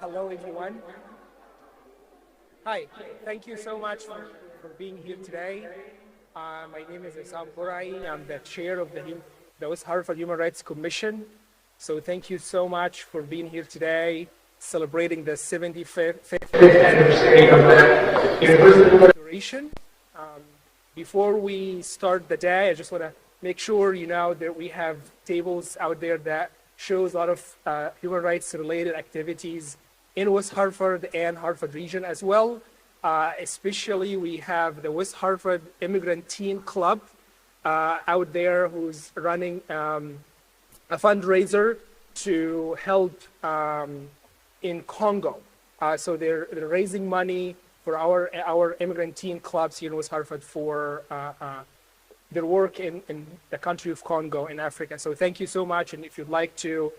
Hello, everyone. Hi, thank you so much for being here today. My name is Isam Burai. I'm the chair of the West Hartford Human Rights Commission. So thank you so much for being here today, celebrating the 75th anniversary of the Universal Declaration. Before we start the day, I just want to make sure you know that we have tables out there that shows a lot of human rights related activities in West Hartford and Hartford region as well. Especially we have the West Hartford Immigrant Teen Club out there who's running a fundraiser to help in Congo. So they're raising money for our immigrant teen clubs here in West Hartford for their work in the country of Congo in Africa. So thank you so much. And if you'd like to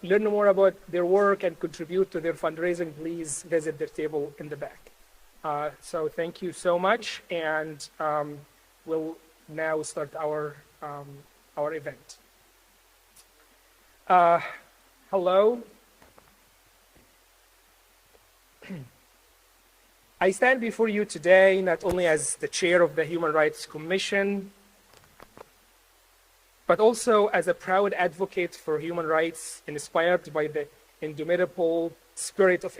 learn more about their work and contribute to their fundraising, please visit their table in the back. So thank you so much. And we'll now start our event. Hello. I stand before you today not only as the chair of the Human Rights Commission, but also as a proud advocate for human rights inspired by the indomitable spirit of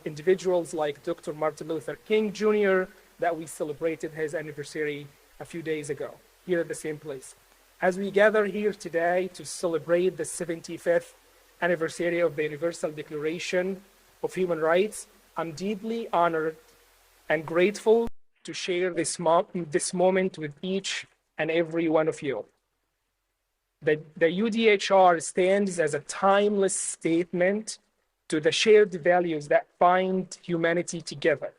individuals like Dr. Martin Luther King Jr. that we celebrated his anniversary a few days ago here at the same place. As we gather here today to celebrate the 75th anniversary of the Universal Declaration of Human Rights, I'm deeply honored and grateful to share this moment with each and every one of you. The UDHR stands as a timeless statement to the shared values that bind humanity together,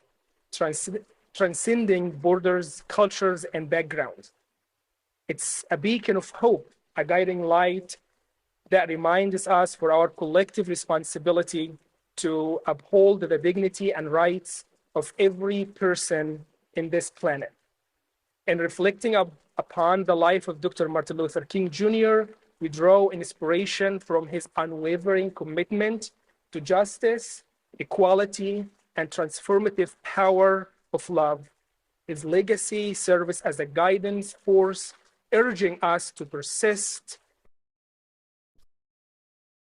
transcending borders, cultures, and backgrounds. It's a beacon of hope, a guiding light that reminds us for our collective responsibility to uphold the dignity and rights of every person in this planet. In reflecting upon the life of Dr. Martin Luther King Jr., we draw inspiration from his unwavering commitment to justice, equality, and transformative power of love. His legacy serves as a guidance force, urging us to persist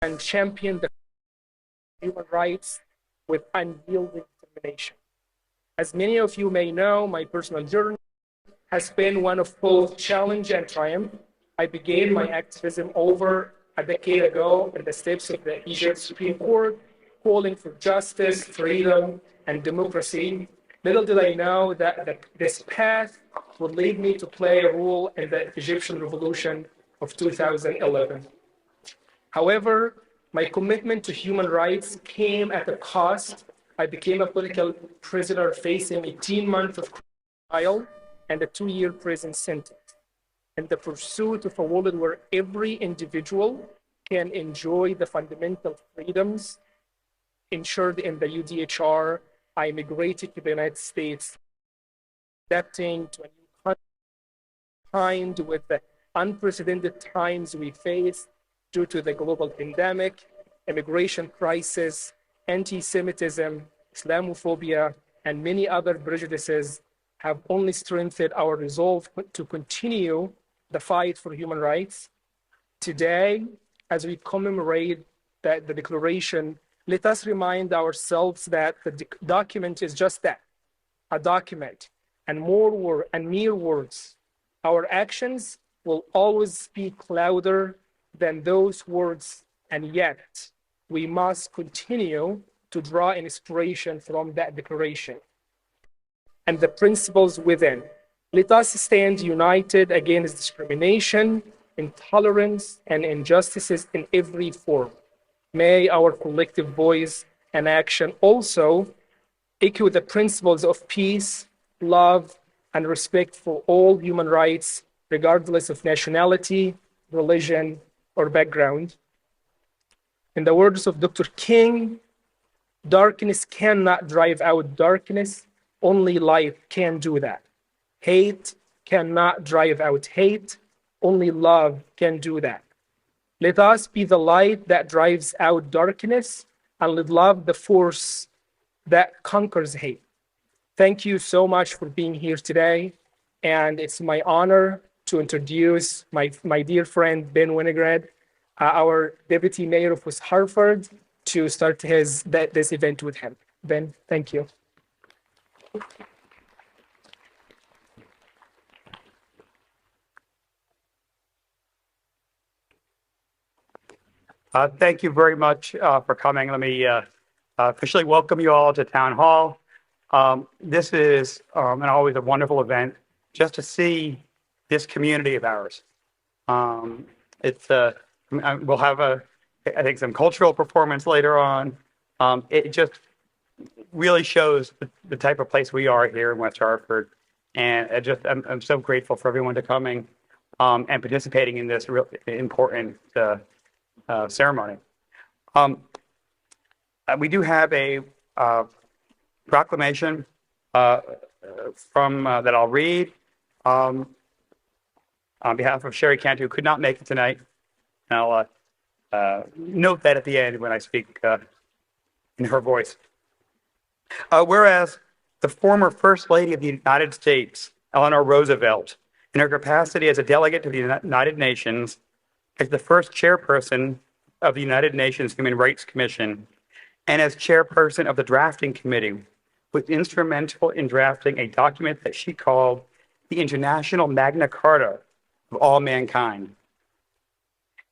and champion the human rights with unyielding determination. As many of you may know, my personal journey has been one of both challenge and triumph. I began my activism over a decade ago in the steps of the Egypt Supreme Court, calling for justice, freedom, and democracy. Little did I know that this path would lead me to play a role in the Egyptian Revolution of 2011. However, my commitment to human rights came at a cost. I became a political prisoner facing 18 months of trial and a 2-year prison sentence. In the pursuit of a world where every individual can enjoy the fundamental freedoms ensured in the UDHR, I immigrated to the United States, adapting to a new country, timed with the unprecedented times we face due to the global pandemic, immigration crisis, anti-Semitism, Islamophobia, and many other prejudices have only strengthened our resolve to continue the fight for human rights. Today, as we commemorate the declaration, let us remind ourselves that the document is just that, a document, and mere words. Our actions will always speak louder than those words, and yet we must continue to draw inspiration from that declaration and the principles within. Let us stand united against discrimination, intolerance, and injustices in every form. May our collective voice and action also echo the principles of peace, love, and respect for all human rights, regardless of nationality, religion, or background. In the words of Dr. King, darkness cannot drive out darkness, only light can do that. Hate cannot drive out hate, only love can do that. Let us be the light that drives out darkness, and let love the force that conquers hate. Thank you so much for being here today. And it's my honor to introduce my dear friend, Ben Winograd, our Deputy Mayor of West Hartford, to start this event with him. Ben, thank you. Thank you very much for coming. Let me officially welcome you all to Town Hall. This is always a wonderful event just to see this community of ours. We'll have I think some cultural performance later on. It just really shows the type of place we are here in West Hartford, and I'm so grateful for everyone to coming and participating in this real important ceremony. We do have a proclamation from that I'll read on behalf of Sherry Cantor, who could not make it tonight. And I'll note that at the end when I speak in her voice. Whereas the former First Lady of the United States, Eleanor Roosevelt, in her capacity as a delegate to the United Nations, as the first chairperson of the United Nations Human Rights Commission, and as chairperson of the drafting committee, was instrumental in drafting a document that she called the International Magna Carta of all mankind.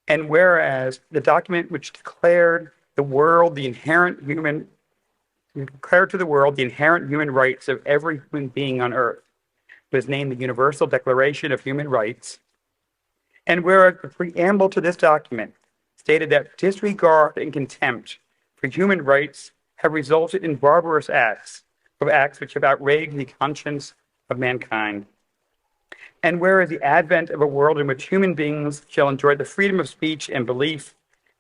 And whereas the document which declared to the world the inherent human rights of every human being on earth was named the Universal Declaration of Human Rights. And whereas the preamble to this document stated that disregard and contempt for human rights have resulted in barbarous acts which have outraged the conscience of mankind. And whereas the advent of a world in which human beings shall enjoy the freedom of speech and belief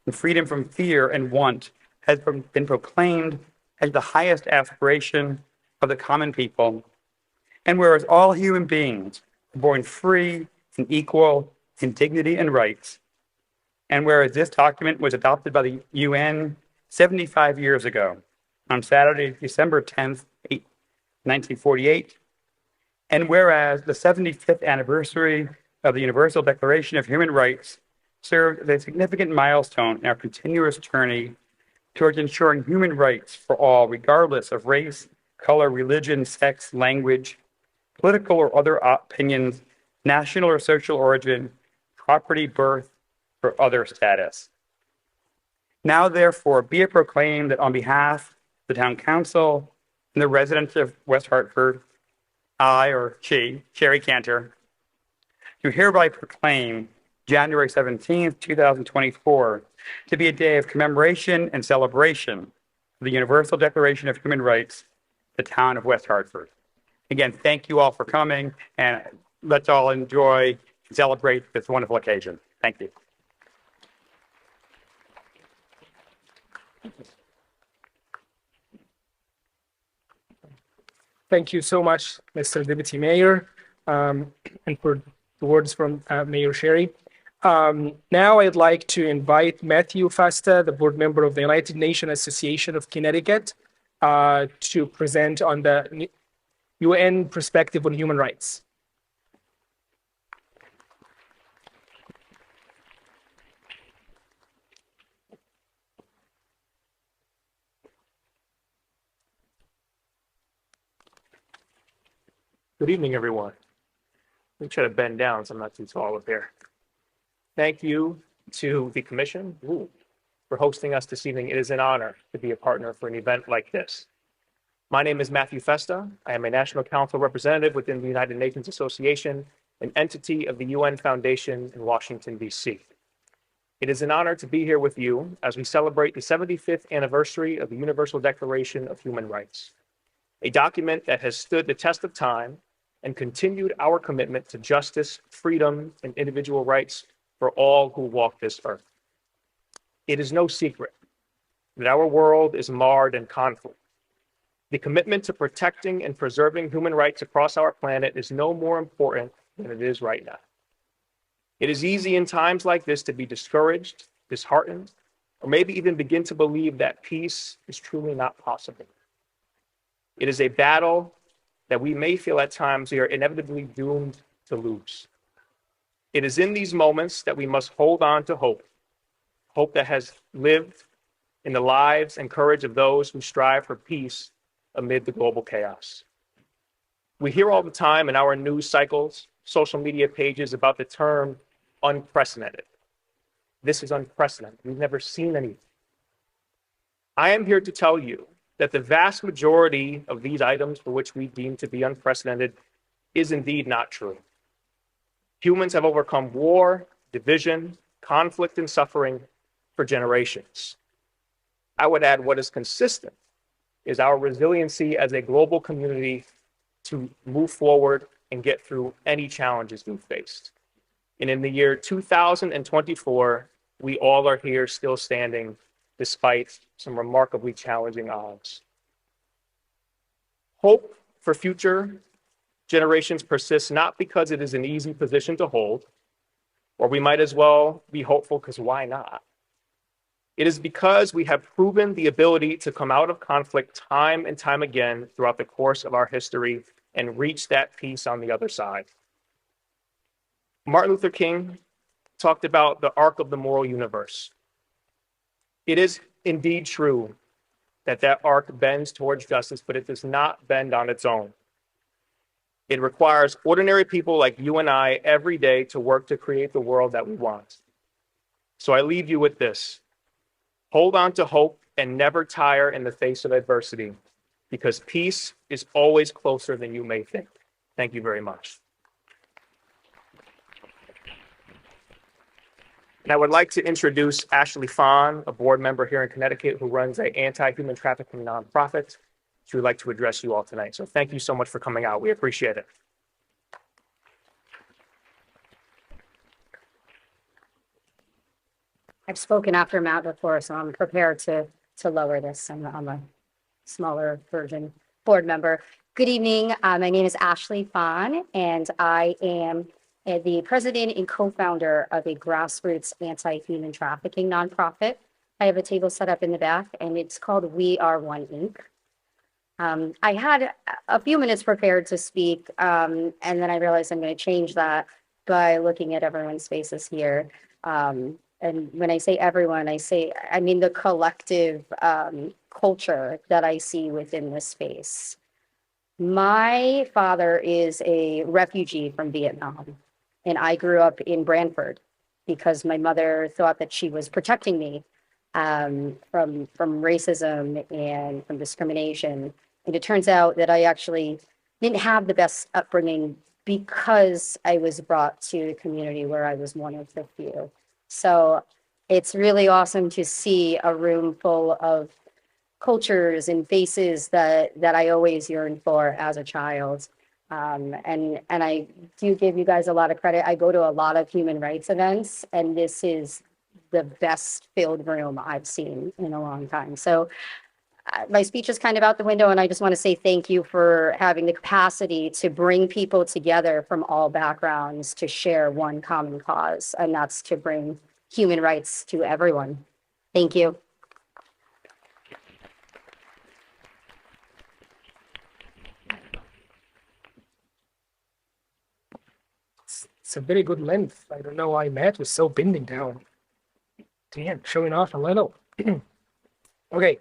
and freedom from fear and want has been proclaimed as the highest aspiration of the common people. And whereas all human beings are born free and equal in dignity and rights, and whereas this document was adopted by the UN 75 years ago, on Saturday, December 10th, 1948, and whereas the 75th anniversary of the Universal Declaration of Human Rights served as a significant milestone in our continuous journey towards ensuring human rights for all, regardless of race, color, religion, sex, language, political or other opinions, national or social origin, property, birth, or other status. Now, therefore, be it proclaimed that on behalf of the Town Council and the residents of West Hartford, I, or she, Sherry Cantor, do hereby proclaim January 17th, 2024, to be a day of commemoration and celebration of the Universal Declaration of Human Rights, the town of West Hartford. Again, thank you all for coming, and let's all enjoy and celebrate this wonderful occasion. Thank you. Thank you so much, Mr. Deputy Mayor, and for the words from Mayor Sherry. Now I'd like to invite Matthew Festa, the board member of the United Nations Association of Connecticut, to present on the UN perspective on human rights. Good evening, everyone. Let me try to bend down so I'm not too tall up here. Thank you to the Commission for hosting us this evening. It is an honor to be a partner for an event like this. My name is Matthew Festa. I am a National Council representative within the United Nations Association, an entity of the UN Foundation in Washington, D.C. It is an honor to be here with you as we celebrate the 75th anniversary of the Universal Declaration of Human Rights, a document that has stood the test of time and continued our commitment to justice, freedom, and individual rights for all who walk this earth. It is no secret that our world is marred in conflict. The commitment to protecting and preserving human rights across our planet is no more important than it is right now. It is easy in times like this to be discouraged, disheartened, or maybe even begin to believe that peace is truly not possible. It is a battle that we may feel at times we are inevitably doomed to lose. It is in these moments that we must hold on to hope, hope that has lived in the lives and courage of those who strive for peace amid the global chaos. We hear all the time in our news cycles, social media pages about the term unprecedented. This is unprecedented. We've never seen anything. I am here to tell you that the vast majority of these items for which we deem to be unprecedented is indeed not true. Humans have overcome war, division, conflict, and suffering for generations. I would add what is consistent is our resiliency as a global community to move forward and get through any challenges we've faced. And in the year 2024, we all are here still standing despite some remarkably challenging odds. Hope for future generations persists not because it is an easy position to hold, or we might as well be hopeful because why not? It is because we have proven the ability to come out of conflict time and time again throughout the course of our history and reach that peace on the other side. Martin Luther King talked about the arc of the moral universe. It is indeed true that that arc bends towards justice, but it does not bend on its own. It requires ordinary people like you and I every day to work to create the world that we want. So I leave you with this. Hold on to hope and never tire in the face of adversity, because peace is always closer than you may think. Thank you very much. And I would like to introduce Ashley Fahn, a board member here in Connecticut who runs an anti-human trafficking nonprofit. She would like to address you all tonight. So thank you so much for coming out. We appreciate it. I've spoken after Matt before, so I'm prepared to lower this. I'm a smaller version board member. Good evening. My name is Ashley Fahn, and I am the president and co-founder of a grassroots anti-human trafficking nonprofit. I have a table set up in the back, and it's called We Are One Inc. I had a few minutes prepared to speak, and then I realized I'm going to change that by looking at everyone's faces here. And when I say everyone, I mean the collective culture that I see within this space. My father is a refugee from Vietnam, and I grew up in Brantford because my mother thought that she was protecting me from racism and from discrimination. And it turns out that I actually didn't have the best upbringing because I was brought to a community where I was one of the few. So it's really awesome to see a room full of cultures and faces that I always yearned for as a child. And I do give you guys a lot of credit. I go to a lot of human rights events, and this is the best filled room I've seen in a long time. So my speech is kind of out the window, and I just want to say thank you for having the capacity to bring people together from all backgrounds to share one common cause, and that's to bring human rights to everyone. Thank you. It's a very good length. I don't know why Matt was so bending down. Damn, showing off a little. Okay.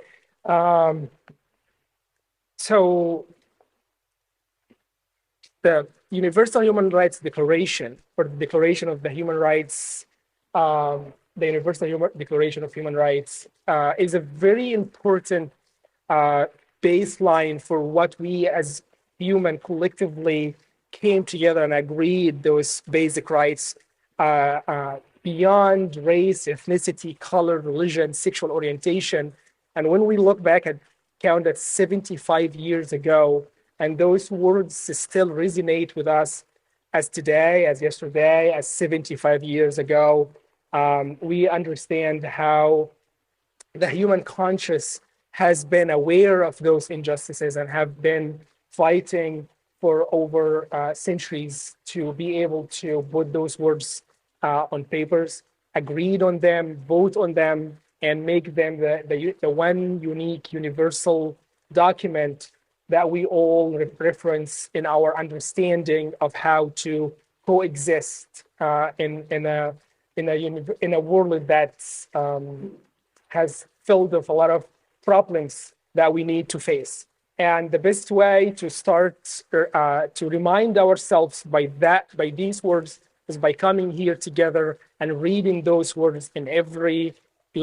So the Universal Human Rights Declaration, or the Declaration of the Human Rights, the Universal Declaration of Human Rights is a very important baseline for what we as human collectively came together and agreed those basic rights beyond race, ethnicity, color, religion, sexual orientation. And when we look back at count at 75 years ago, and those words still resonate with us as today, as yesterday, as 75 years ago, we understand how the human conscious has been aware of those injustices and have been fighting for over centuries to be able to put those words on papers, agreed on them, vote on them, and make them the one unique universal document that we all reference in our understanding of how to coexist in a world that has filled with a lot of problems that we need to face. And the best way to start to remind ourselves by these words is by coming here together and reading those words in every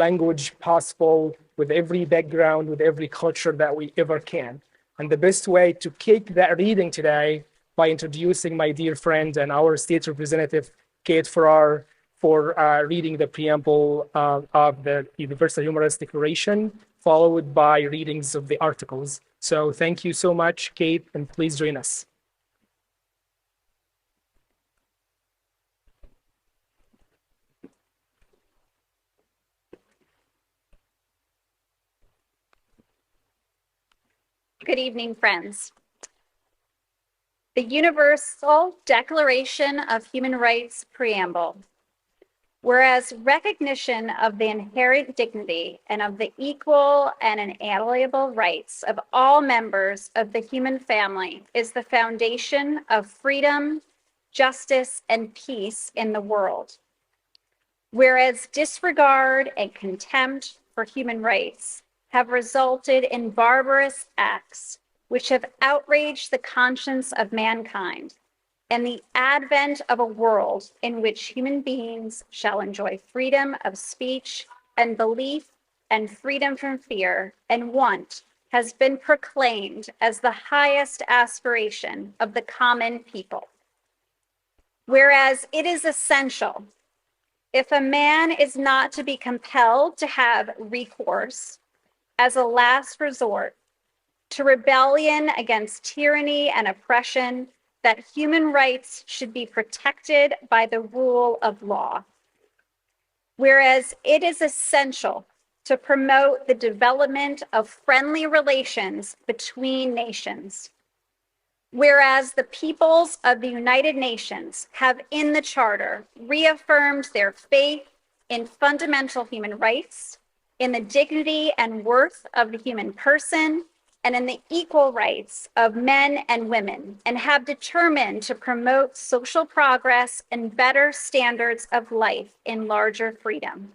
language possible, with every background, with every culture that we ever can. And the best way to kick that reading today by introducing my dear friend and our state representative, Kate Farrar, for reading the preamble of the Universal Human Rights Declaration, followed by readings of the articles. So thank you so much, Kate, and please join us. Good evening, friends. The Universal Declaration of Human Rights Preamble. Whereas recognition of the inherent dignity and of the equal and inalienable rights of all members of the human family is the foundation of freedom, justice, and peace in the world. Whereas disregard and contempt for human rights have resulted in barbarous acts which have outraged the conscience of mankind, and the advent of a world in which human beings shall enjoy freedom of speech and belief and freedom from fear and want has been proclaimed as the highest aspiration of the common people. Whereas it is essential, if a man is not to be compelled to have recourse as a last resort to rebellion against tyranny and oppression, that human rights should be protected by the rule of law. Whereas it is essential to promote the development of friendly relations between nations. Whereas the peoples of the United Nations have in the Charter reaffirmed their faith in fundamental human rights, in the dignity and worth of the human person, and in the equal rights of men and women, and have determined to promote social progress and better standards of life in larger freedom.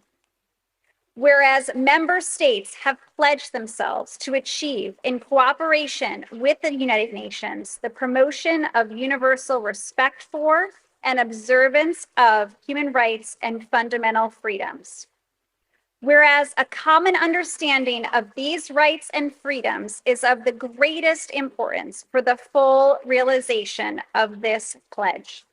Whereas member states have pledged themselves to achieve, in cooperation with the United Nations, the promotion of universal respect for and observance of human rights and fundamental freedoms. Whereas a common understanding of these rights and freedoms is of the greatest importance for the full realization of this pledge.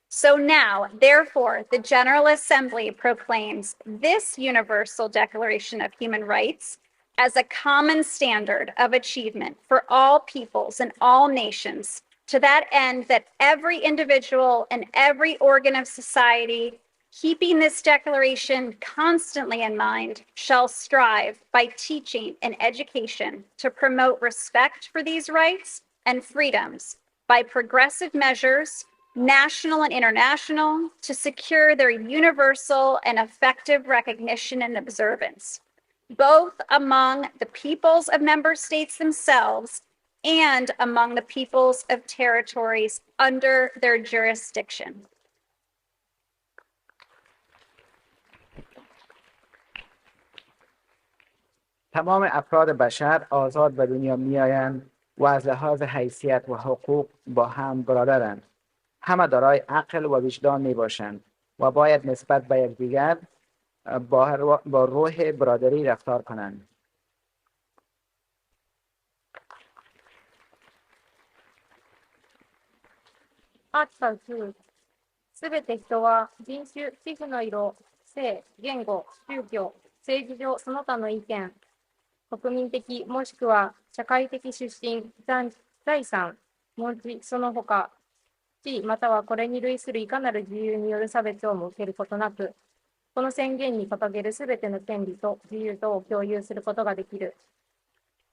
So now, therefore, the General Assembly proclaims this Universal Declaration of Human Rights as a common standard of achievement for all peoples and all nations, to that end that every individual and every organ of society, keeping this declaration constantly in mind, shall strive by teaching and education to promote respect for these rights and freedoms by progressive measures, national and international, to secure their universal and effective recognition and observance, both among the peoples of member states themselves and among the peoples of territories under their jurisdiction. تمام افراد بشر آزاد به دنیا میآیند و از لحاظ حیثیت و حقوق با هم برادرند. همه دارای عقل و وجدان می باشند و باید نسبت به یکدیگر با روح برادری رفتار کنند. アーティカル2、すべて人は人種、皮膚の色、性、言語、宗教、政治上その他の意見、国民的もしくは社会的出身、財産、文字、その他、地またはこれに類するいかなる自由による差別を設けることなく、この宣言に掲げるすべての権利と自由とを共有することができる。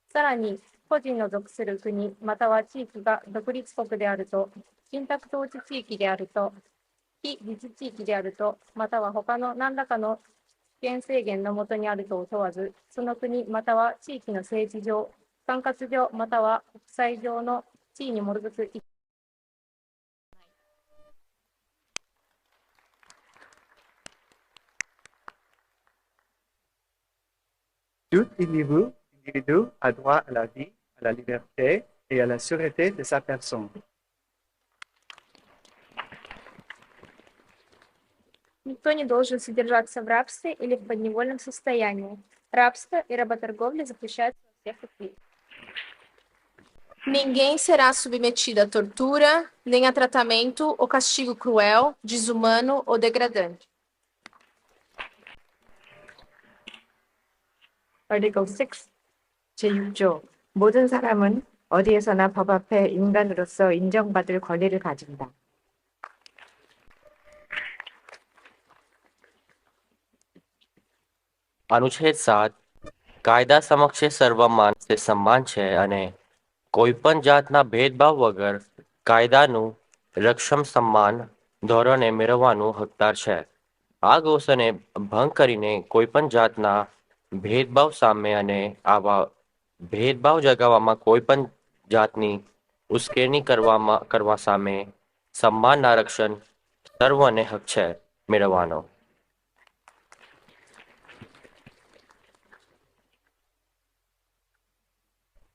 さらに、個人の属する国または地域が独立国であると、信託統治地域であると、非自治地域であると、または他の何らかの権制限の下にあると問わず、その国または地域の政治上、管轄上または国際上の地位に基づく Tout individu a droit à la vie, à la liberté et à la sûreté de sa personne. Никто не должен содержаться в рабстве или в подневольном состоянии. Рабство и работорговля запрещаются во всех их видах. Ninguém será submetido à tortura, nem a tratamento ou castigo cruel, desumano ou degradante. Article 6, 제6조. 모든 사람은 어디에서나 법 앞에 인간으로서 인정받을 권리를 가진다. અનુચ્છેદ 7 કાયદા સમક્ષ સર્વ માનસે સમાન છે અને કોઈપણ જાતના ભેદભાવ વગર કાયદાનું રક્ષણ સમાન ધોરણે મેળવવાનું હકદાર છે. આ ઘોષણે ભંગ કરીને કોઈપણ જાતના ભેદભાવ સામે અને આવા ભેદભાવ જગાવવામાં કોઈપણ જાતની ઉશ્કેરણી કરવા સામે સમાનના રક્ષણ સર્વને હક છે મેળવવાનો.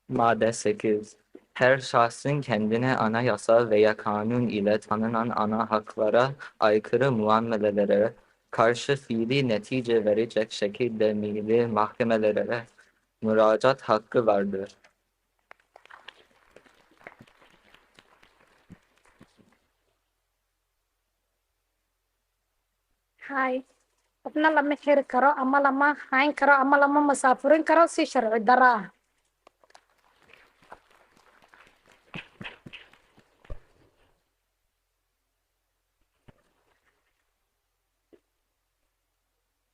Madde 8. Her şahsın kendine anayasa veya kanun ile tanınan ana haklara aykırı muamelelere karşı fiili netice verecek şekilde milli mahkemelere müracaat hakkı vardır. Hi. अपना लम्बे खेर करो, अम्मा लम्मा हाइन करो, अम्मा लम्मा मुसाफिरिन करो, सी शरई दरा.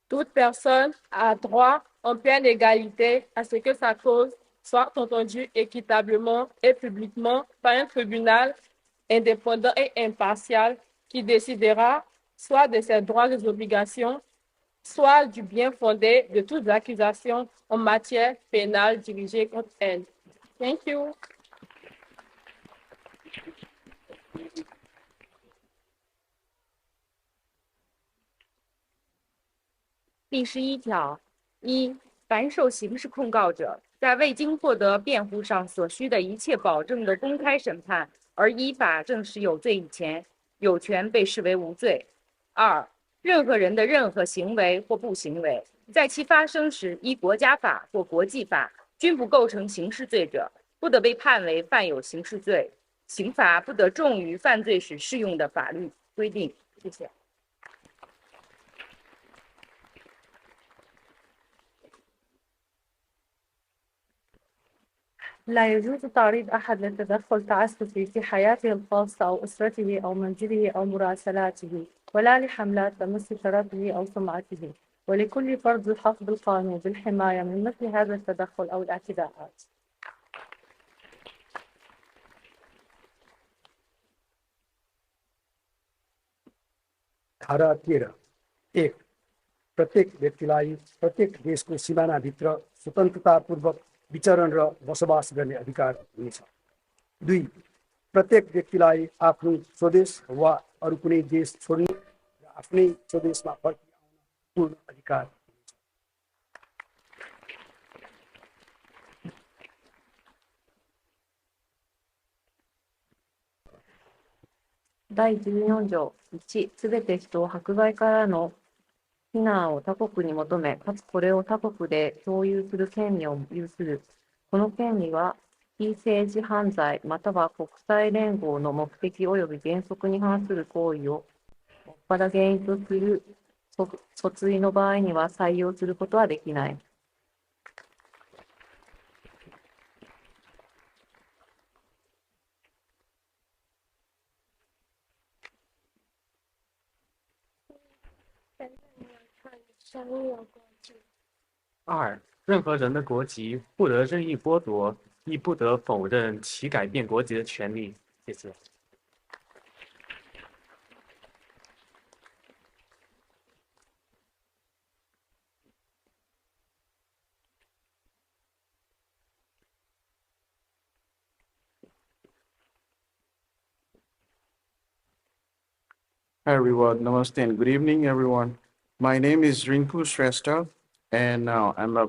Toute personne a droit en pleine égalité à ce que sa cause soit entendue équitablement et publiquement par un tribunal indépendant et impartial qui décidera soit de ses droits et obligations, soit du bien fondé de toutes accusations en matière pénale dirigée contre elle. Thank you. 第11条，1. 凡受刑事控告者，在未经获得辩护上所需的一切保证的公开审判而依法证实有罪以前，有权被视为无罪。2. 任何人的任何行为或不行为，在其发生时依国家法或国际法均不构成刑事罪者，不得被判为犯有刑事罪，刑罚不得重于犯罪时适用的法律规定。谢谢。لا يجوز تعريض أحد لتدخل تعسفي في حياته الخاصة أو أسرته أو منزله أو مراسلاته، ولا لحملات تمس شرفه أو سمعته، ولكل فرد الحق بالقانون بالحماية من مثل هذا التدخل أو الاعتداءات. धारा 13 1. प्रत्येक व्यक्तिलाई प्रत्येक देशको सीमानाभित्र स्वतन्त्रतापूर्वक विचरण र बसोबास गर्ने अधिकार हुनेछ. 2. प्रत्येक व्यक्तिलाई आफ्नो स्वदेश वा अरू कुनै देश छोड्ने र आफ्नै स्वदेशमा फर्किआउन पूर्ण अधिकार हुनेछ. 第14条1、すべて人を迫害からの非難を他国に求め、かつこれを他国で共有する権利を有する。この権利は、非政治犯罪または国際連合の目的及び原則に反する行為をもっぱら原因とする訴追の場合には採用することはできない。2. 任何人的国籍不得任意剥夺，亦不得否认其改变国籍的权利。谢谢。Hi everyone, namaste and good evening everyone. My name is Rinku Shrestha and I'm a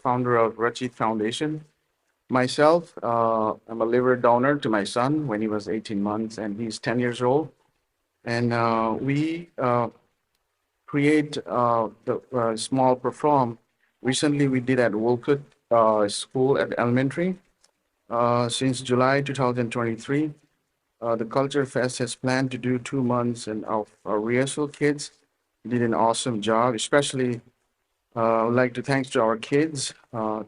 founder of Rachit Foundation. Myself, I'm a liver donor to my son when he was 18 months and he's 10 years old. And we create the small perform. Recently we did at Wolcott School at elementary. Since July 2023, the Culture Fest has planned to do 2 months, and our rehearsal kids did an awesome job. Especially, I would like to thanks to our kids,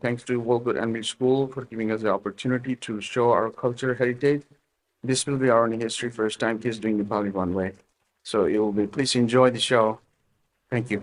thanks to Wolcott Elementary School for giving us the opportunity to show our culture heritage. This will be our only history first time kids doing the Pali one way. So it will be. Please enjoy the show. Thank you.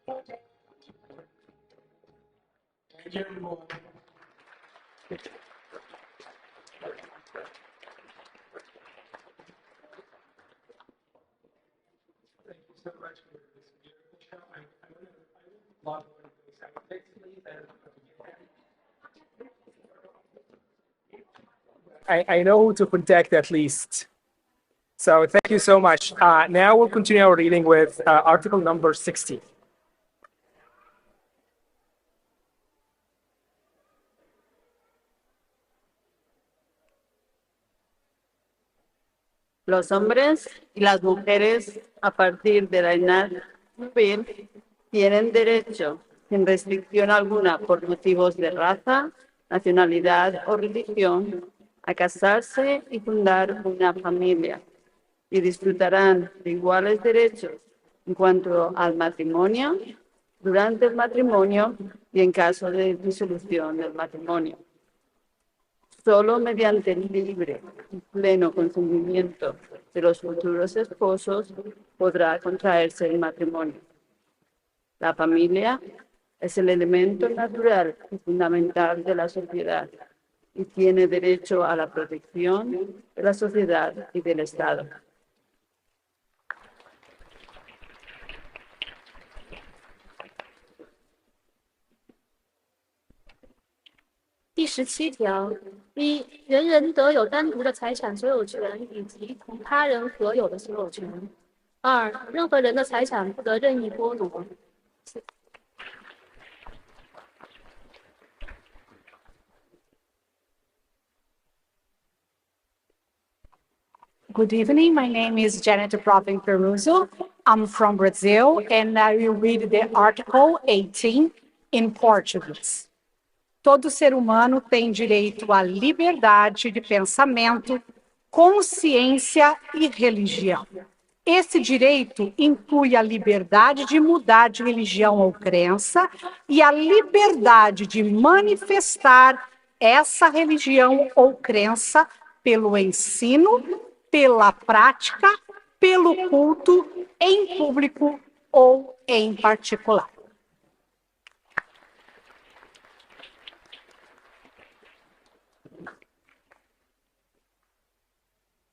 Thank you, everyone. Thank you so much for this beautiful show. I will log one of those sound effects, please. I know who to contact at least. So thank you so much. Now we'll continue our reading with article number 60. Los hombres y las mujeres a partir de la edad juvenil tienen derecho, sin restricción alguna por motivos de raza, nacionalidad o religión, a casarse y fundar una familia, y disfrutarán de iguales derechos en cuanto al matrimonio, durante el matrimonio y en caso de disolución del matrimonio. Solo mediante el libre y pleno consentimiento de los futuros esposos podrá contraerse el matrimonio. La familia es el elemento natural y fundamental de la sociedad y tiene derecho a la protección de la sociedad y del Estado.第17条，一，人人得有单独的财产所有权以及同他人合有的所有权。二，任何人的财产不得任意剥夺。Good evening. My name is Janet Provin Permuso. I'm from Brazil, and I will read the Article 18 in Portuguese. Todo ser humano tem direito à liberdade de pensamento, consciência e religião. Esse direito inclui a liberdade de mudar de religião ou crença e a liberdade de manifestar essa religião ou crença pelo ensino, pela prática, pelo culto, em público ou em particular.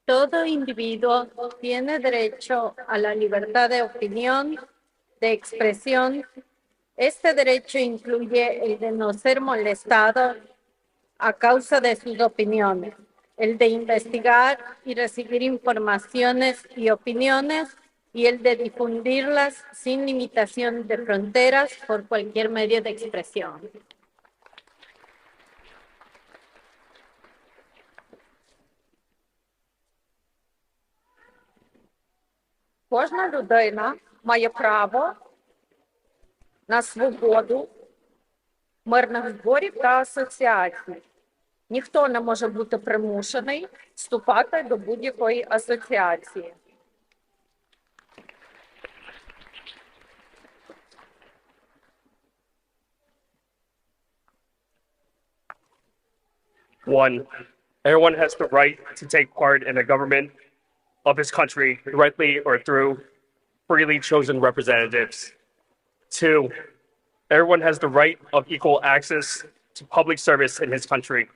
Todo individuo tiene derecho a la libertad de opinión, de expresión. Este derecho incluye el de no ser molestado a causa de sus opiniones, el de investigar y recibir informaciones y opiniones, y el de difundirlas sin limitación de fronteras por cualquier medio de expresión. Кожна людина має право на свободу мирних зборів та асоціацій. Ніхто не може бути примушений вступати до будь-якої асоціації. One, everyone has the right to take part in the government of his country directly or through freely chosen representatives. Two, everyone has the right of equal access to public service in his country.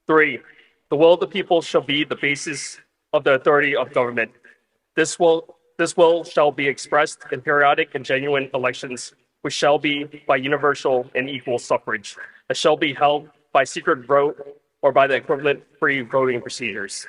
Three, the will of the people shall be the basis of the authority of government. This will shall be expressed in periodic and genuine elections, which shall be by universal and equal suffrage, that shall be held by secret vote or by the equivalent free voting procedures.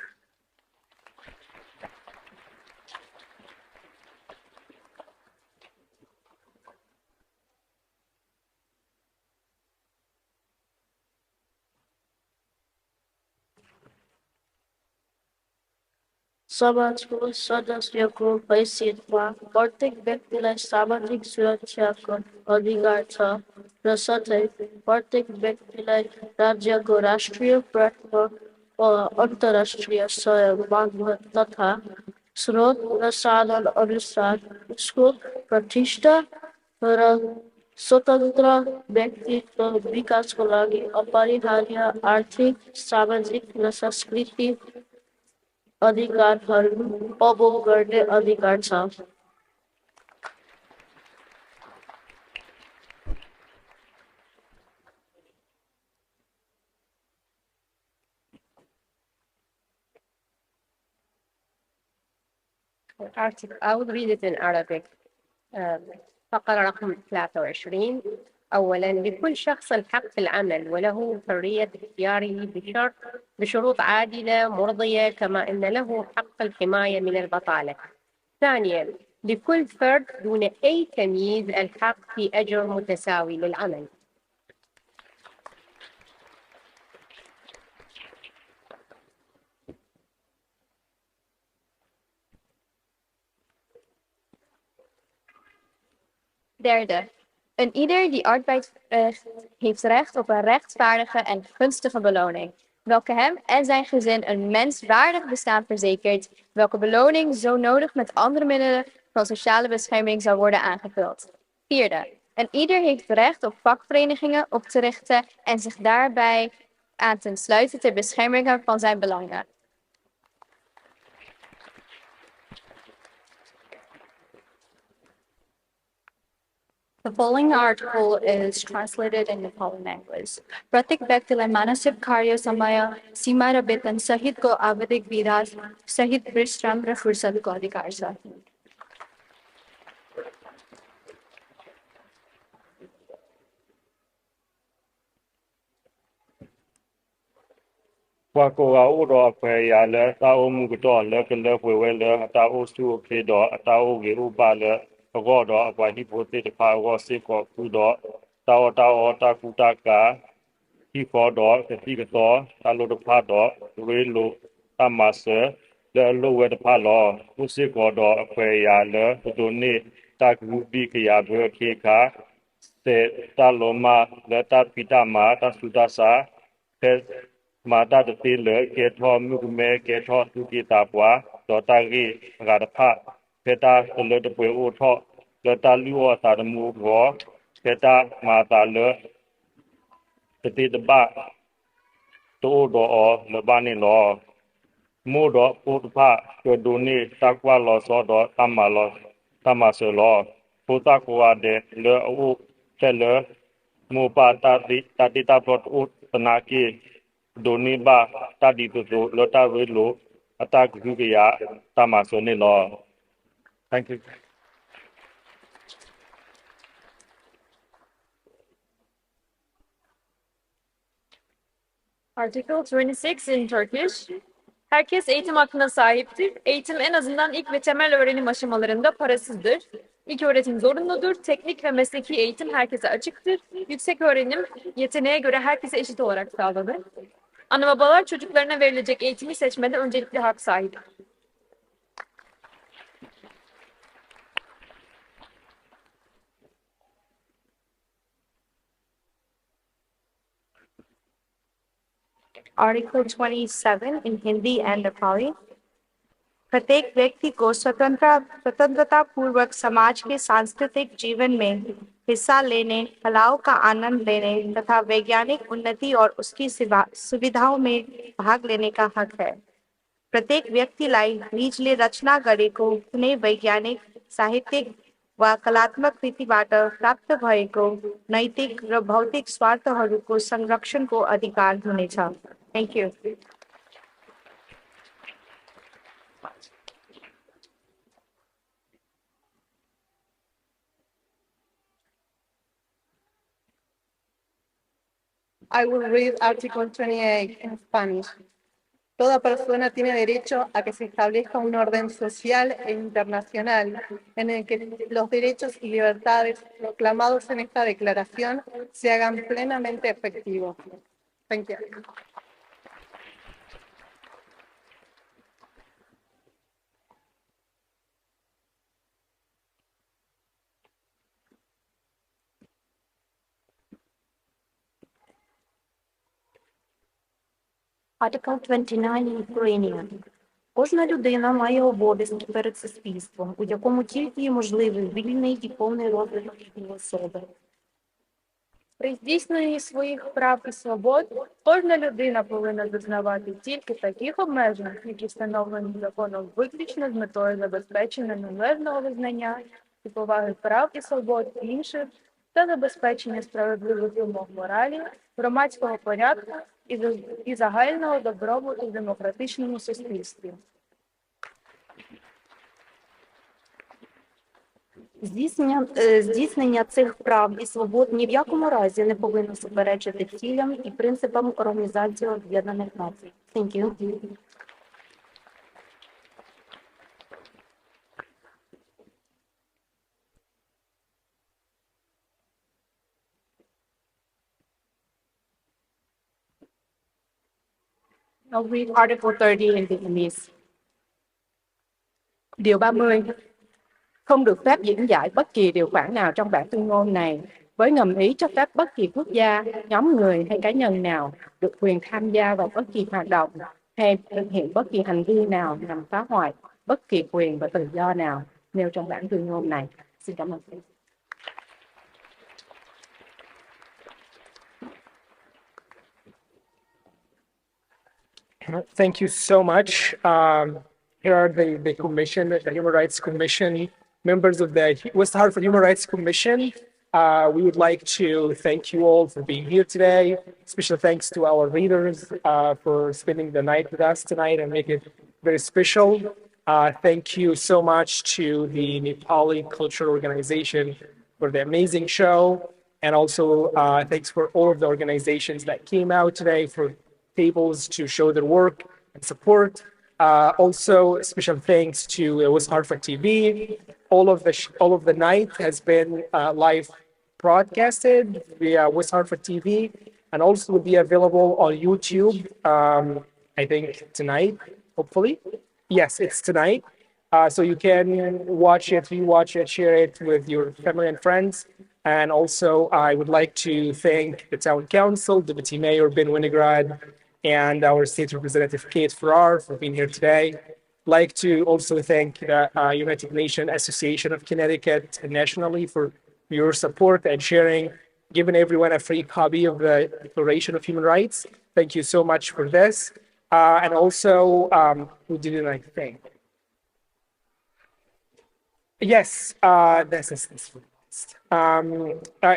समाजको सदस्यको हैसियतमा प्रत्येक व्यक्तिलाई सामाजिक सुरक्षाको अधिकार छ र साथै प्रत्येक व्यक्तिलाई राज्यको राष्ट्रिय प्राथमिक वा अन्तर्राष्ट्रिय सहयोग माग्न तथा स्रोत र साधन अनुसार उसको प्रतिष्ठा र स्वतन्त्र व्यक्तित्व विकासको लागि अपरिहार्य आर्थिक, सामाजिक र सांस्कृतिक अधिकारहरू उपभोग गर्ने अधिकार छ। I will read it in Arabic. فقرة رقم 23. أولا لكل شخص الحق في العمل وله حرية اختياره بشروط عادلة مرضية كما أن له حق الحماية من البطالة. ثانيا لكل فرد دون أي تمييز الحق في أجر متساوي للعمل. Derde, een ieder die arbeid heeft recht op een rechtvaardige en gunstige beloning, welke hem en zijn gezin een menswaardig bestaan verzekert, welke beloning zo nodig met andere middelen van sociale bescherming zou worden aangevuld. Vierde, een ieder heeft recht op vakverenigingen op te richten en zich daarbij aan te sluiten ter bescherming van zijn belangen. The following article is translated in the following language. प्रत्येक व्यक्तिलाई मानसिक कार्य समय सीमा र वेतन सहितको आवधिक विराज सहित विश्राम र फुर्सदको अधिकार छ। Wako ro kwe ya le ta o mu do le ke le we le ta o su ke do ta o ge u ba le go do kwa hi po te pa go se ko ku do ta o ta ku ta ka hi ko do ke ti ke do ta lo do pa do we lo ta ma se le lo we de pa lo ku se ko do kwe ya le do ni ta ku bi ke ya be ke ka se ta lo ma le ta pi ta ma ta su ta sa ke Mata the Tiller, get home, Mugume, get hot to get up, Dotari, Radapa, Peta, the little boy or talk, the Talu the move war, Peta, Mata, the did the back, the old or the bunny law. Modo, put part, the duni, Takwa loss or Tama loss, Tamaso law, Putakua de Le O, Teller, Mupa Tatita plot ut, Tanaki. Doni ba tadi tu lota velo atak ya tamasone law. Thank you. Article 26 in Turkish. Herkes eğitim hakkına sahiptir. Eğitim en azından ilk ve temel öğrenim aşamalarında parasızdır. İlk öğretim zorunludur. Teknik ve mesleki eğitim herkese açıktır. Yüksek öğrenim yeteneğe göre herkese eşit olarak sağlanır. Ana babalar çocuklarına verilecek eğitimi seçmede öncelikli hak sahibi. Article 27 in Hindi and Nepali. प्रत्येक व्यक्ति को स्वतंत्रता पूर्वक समाज के सांस्कृतिक जीवन में हिस्सा लेने, कलाओं का आनंद लेने तथा वैज्ञानिक उन्नति और उसकी सुविधाओं में भाग लेने का हक है। प्रत्येक व्यक्तिलाई निजले रचना गरेको कुनै वैज्ञानिक, साहित्यिक वा कलात्मक कृतिबाट प्राप्त भएको नैतिक र भौतिक स्वार्थहरूको संरक्षणको अधिकार हुनेछ। Thank you. I will read Article 28 in Spanish. Toda persona tiene derecho a que se establezca un orden social e internacional en el que los derechos y libertades proclamados en esta declaración se hagan plenamente efectivos. Thank you. Article 29 in Ukrainian. Кожна людина має обов'язки перед суспільством, у якому тільки є можливий вільний і повний розвиток їхньої особи. При здійсненні своїх прав і свобод кожна людина повинна зазнавати тільки таких обмежень, які встановлені законом виключно з метою забезпечення належного визнання і поваги прав і свобод інших та забезпечення справедливих вимог моралі, громадського порядку і загального добробуту в демократичному суспільстві. Здійснення цих прав і свобод ні в якому разі не повинно суперечити цілям і принципам Організації Об'єднаних Націй. Thank you. I'll read Article 30 in Vietnamese. Điều 30. Không được phép diễn giải bất kỳ điều khoản nào trong bản tuyên ngôn này với ngầm ý cho phép bất kỳ quốc gia, nhóm người hay cá nhân nào được quyền tham gia vào bất kỳ hoạt động hay thực hiện bất kỳ hành vi nào nhằm phá hoại bất kỳ quyền và tự do nào nêu trong bản tuyên ngôn này. Xin cảm ơn. Thank you so much. Here are the commission, the Human Rights Commission, members of the West Hartford Human Rights Commission. We would like to thank you all for being here today. Special thanks to our readers for spending the night with us tonight and make it very special. Thank you so much to the Nepali Cultural Organization for the amazing show. And also thanks for all of the organizations that came out today for tables to show their work and support. Also, special thanks to West Hartford TV. All of the night has been live broadcasted via West Hartford TV, and also will be available on YouTube. I think tonight, hopefully. Yes, it's tonight. So you can watch it, rewatch it, share it with your family and friends. And also, I would like to thank the Town Council, Deputy Mayor Ben Winograd, and our State Representative Kate Farrar for being here today. Like to also thank the United Nations Association of Connecticut nationally for your support and sharing, giving everyone a free copy of the Declaration of Human Rights. Thank you so much for this. And also, who didn't I thank? Yes, this is this.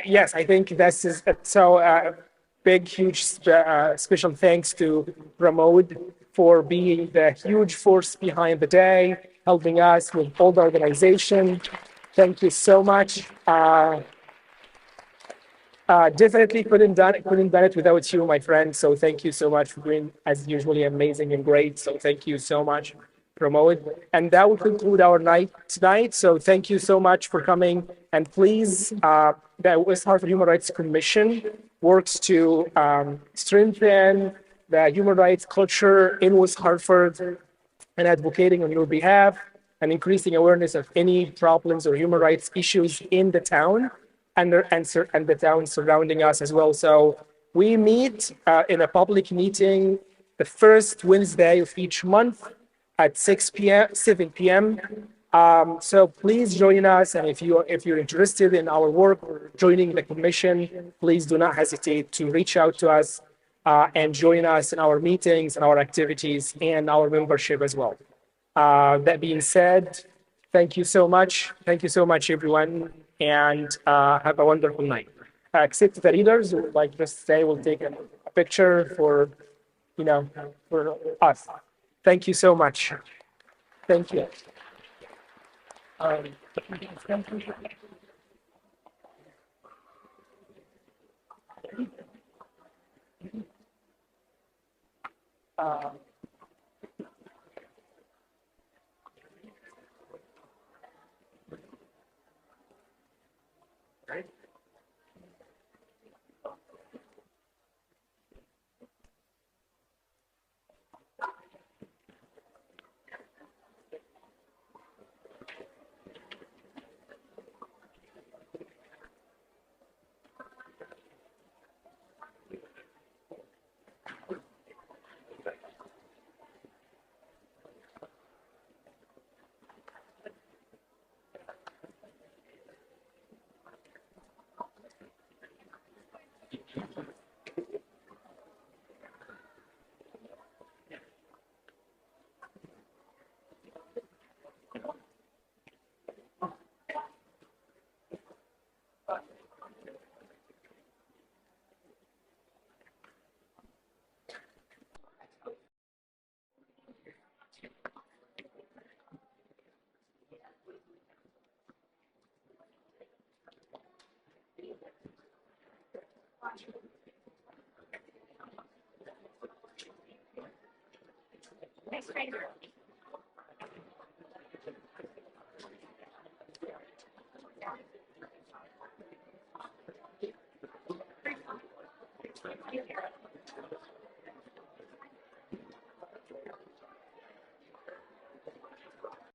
Yes, I think this is so. Big, huge special thanks to Pramod for being the huge force behind the day, helping us with all the organization. Thank you so much. Definitely couldn't done it without you, my friend. So thank you so much for being, as usually, amazing and great. So thank you so much, Pramod. And that will conclude our night tonight. So thank you so much for coming. And please, the West Hartford Human Rights Commission works to strengthen the human rights culture in West Hartford and advocating on your behalf and increasing awareness of any problems or human rights issues in the town and the town surrounding us as well. So we meet in a public meeting the first Wednesday of each month at 7 p.m. So please join us, and if you're interested in our work or joining the commission, please do not hesitate to reach out to us and join us in our meetings and our activities and our membership as well. That being said, thank you so much. Thank you so much, everyone, and have a wonderful night. Except the readers, like just say, we'll take a picture for us. Thank you so much. Thank you.